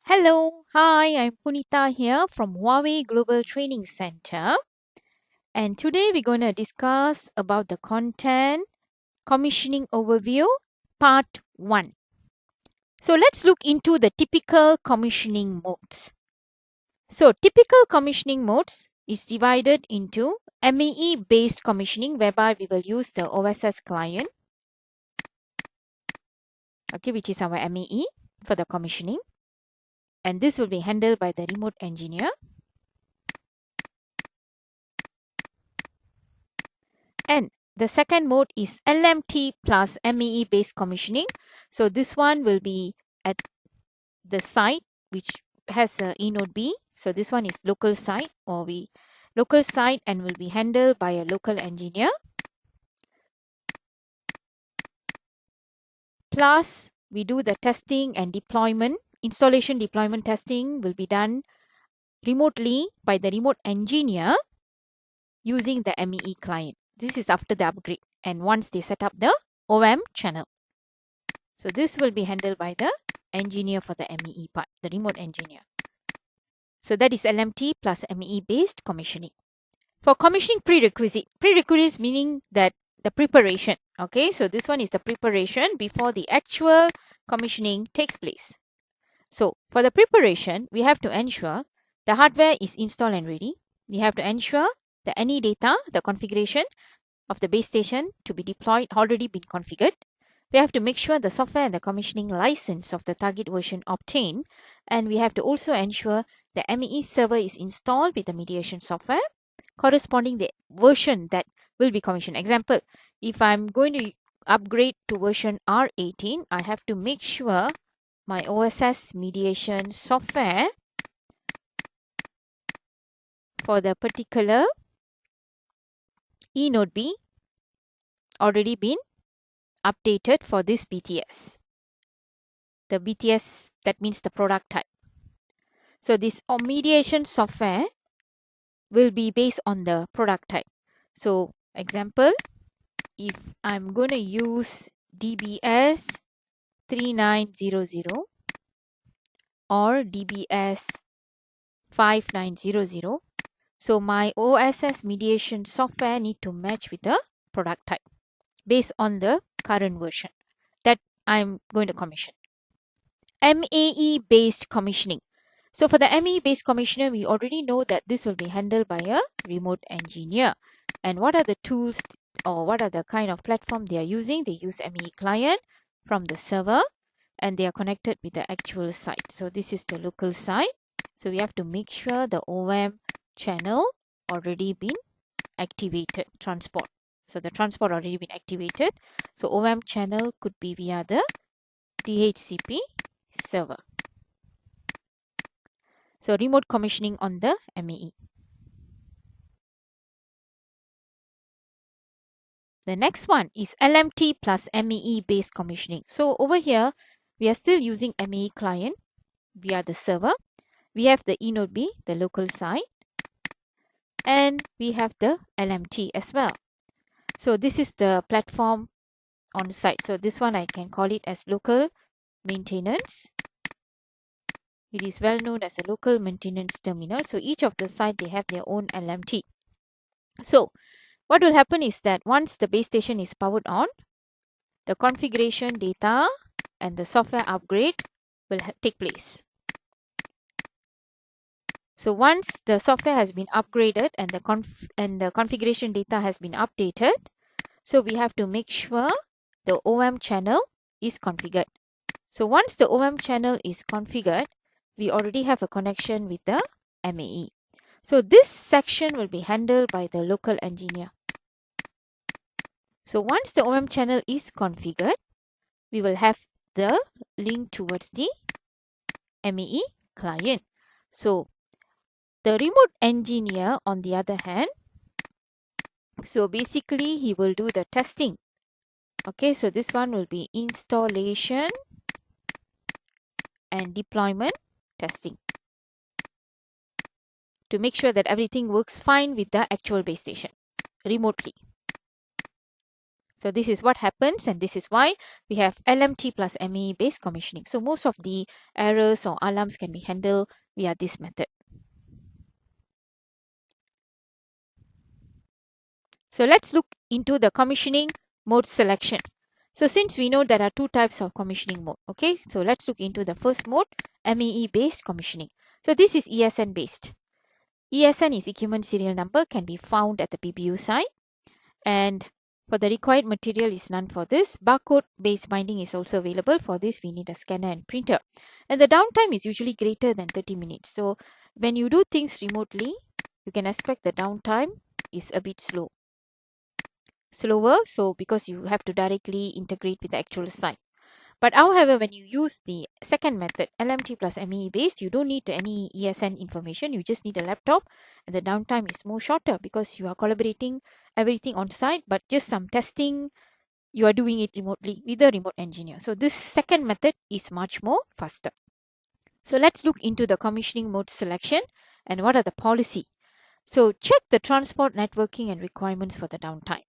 Hello, hi, I'm Punita here from Huawei Global Training Center. And today we're going to discuss about the content commissioning overview part 1. So let's look into the typical commissioning modes. So typical commissioning modes is divided into MAE based commissioning, whereby we will use the OSS client, which is our MAE for the commissioning. And this will be handled by the remote engineer. And the second mode is LMT plus MEE based commissioning. So this one will be at the site which has a eNode B. So this one is local site local site and will be handled by a local engineer. Plus we do the testing and deployment. Installation deployment testing will be done remotely by the remote engineer using the MEE client. This is after the upgrade and once they set up the OM channel. So this will be handled by the engineer for the MEE part, the remote engineer. So that is LMT plus MEE based commissioning. For commissioning prerequisites meaning that the preparation. Okay, so this one is the preparation before the actual commissioning takes place. So for the preparation, we have to ensure the hardware is installed and ready. We have to ensure that any data, the configuration of the base station to be deployed already been configured. We have to make sure the software and the commissioning license of the target version obtained, and we have to also ensure the MEE server is installed with the mediation software corresponding the version that will be commissioned. Example, if I'm going to upgrade to version R18, I have to make sure my OSS mediation software for the particular eNode B already been updated for this BTS. The BTS, that means the product type. So this mediation software will be based on the product type. So example, if I'm going to use DBS 3900 or DBS 5900, so my OSS mediation software need to match with the product type based on the current version that I'm going to commission. MAE based commissioning. So for the MAE based commissioner, we already know that this will be handled by a remote engineer. And what are the tools or what are the kind of platform they are using? They use MAE client from the server and they are connected with the actual site. So this is the local site. So we have to make sure the OM channel already been activated, transport. So the transport already been activated. So OM channel could be via the DHCP server. So remote commissioning on the MAE. The next one is LMT plus MEE based commissioning. So over here, we are still using MEE client via the server. We have the eNode B, the local site, and we have the LMT as well. So this is the platform on site. So this one I can call it as local maintenance. It is well known as a local maintenance terminal. So each of the site, they have their own LMT. So what will happen is that once the base station is powered on, the configuration data and the software upgrade will take place. So once the software has been upgraded and the configuration data has been updated, so we have to make sure the OM channel is configured. So once the OM channel is configured, we already have a connection with the MAE. So this section will be handled by the local engineer. So once the OM channel is configured, we will have the link towards the MAE client. So the remote engineer, on the other hand, so basically he will do the testing. Okay, so this one will be installation and deployment testing to make sure that everything works fine with the actual base station remotely. So this is what happens, and this is why we have LMT plus MEE based commissioning. So most of the errors or alarms can be handled via this method. So let's look into the commissioning mode selection. So since we know there are two types of commissioning mode, okay, so let's look into the first mode, MEE based commissioning. So this is ESN based. ESN is equipment serial number, can be found at the PBU site, and for the required material is none for this. Barcode based binding is also available. For this we need a scanner and printer, and the downtime is usually greater than 30 minutes. So when you do things remotely, you can expect the downtime is a bit slower, so because you have to directly integrate with the actual site. But however, when you use the second method, LMT plus MEE based, you don't need any ESN information. You just need a laptop, and the downtime is more shorter because you are collaborating everything on site, but just some testing, you are doing it remotely with a remote engineer. So this second method is much more faster. So let's look into the commissioning mode selection and what are the policy. So check the transport networking and requirements for the downtime.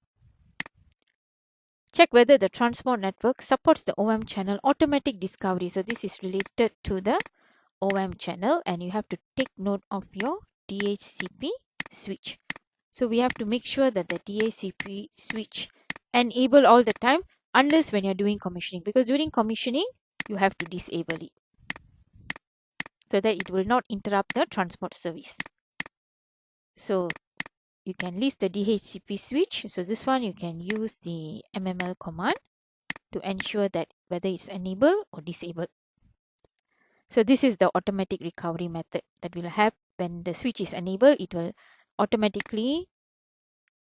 Check whether the transport network supports the OM channel automatic discovery. So this is related to the OM channel, and you have to take note of your DHCP switch. So we have to make sure that the DHCP switch enable all the time, unless when you're doing commissioning, because during commissioning you have to disable it so that it will not interrupt the transport service. So you can list the DHCP switch. So this one you can use the MML command to ensure that whether it's enabled or disabled. So this is the automatic recovery method that will have when the switch is enabled, it will automatically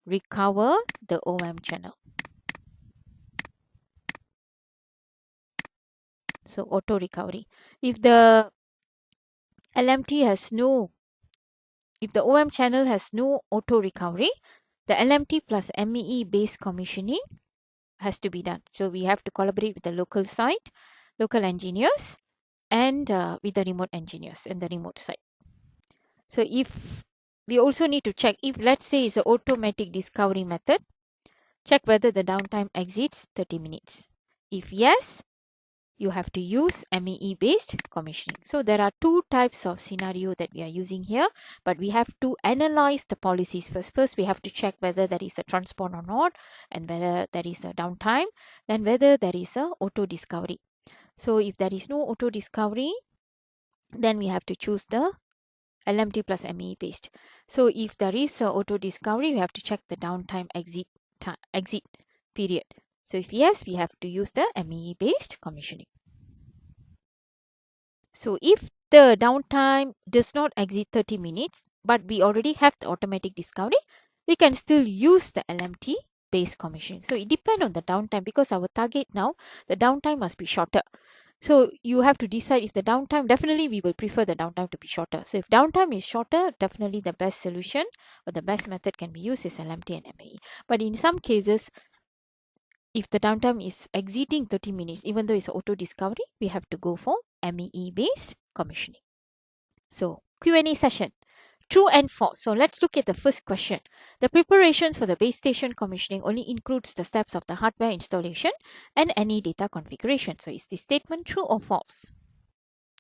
recover the OM channel. So auto recovery. If the LMT has no, if the OM channel has no auto recovery, the LMT plus MEE based commissioning has to be done. So we have to collaborate with the local site, local engineers, and with the remote engineers in the remote site. So if we also need to check if, let's say, it's an automatic discovery method, check whether the downtime exceeds 30 minutes. If yes, you have to use MEE based commissioning. So there are two types of scenario that we are using here, but we have to analyze the policies first. First, we have to check whether there is a transport or not, and whether there is a downtime, then whether there is a auto discovery. So if there is no auto discovery, then we have to choose the LMT plus MEE based. So if there is a auto discovery, we have to check the downtime exit period. So if yes, we have to use the MEE based commissioning. So if the downtime does not exceed 30 minutes, but we already have the automatic discovery, we can still use the LMT based commissioning. So it depends on the downtime, because our target now, the downtime must be shorter. So you have to decide if the downtime, definitely we will prefer the downtime to be shorter. So if downtime is shorter, definitely the best solution or the best method can be used is LMT and MEE. But in some cases, if the downtime is exceeding 30 minutes, even though it's auto discovery, we have to go for MEE based commissioning. So Q&A session. True and false. So let's look at the first question. The preparations for the base station commissioning only includes the steps of the hardware installation and any data configuration. So is this statement true or false?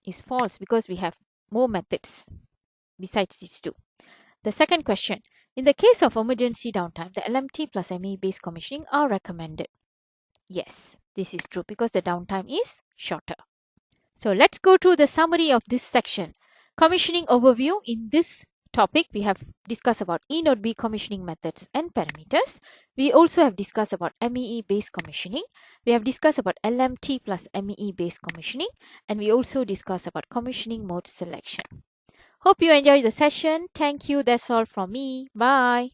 It's false, because we have more methods besides these two. The second question. In the case of emergency downtime, the LMT plus ME based commissioning are recommended. Yes, this is true because the downtime is shorter. So let's go through the summary of this section. Commissioning overview. In this topic, we have discussed about eNote B commissioning methods and parameters. We also have discussed about MEE based commissioning. We have discussed about LMT plus MEE based commissioning, and we also discussed about commissioning mode selection. Hope you enjoyed the session. Thank you. That's all from me. Bye.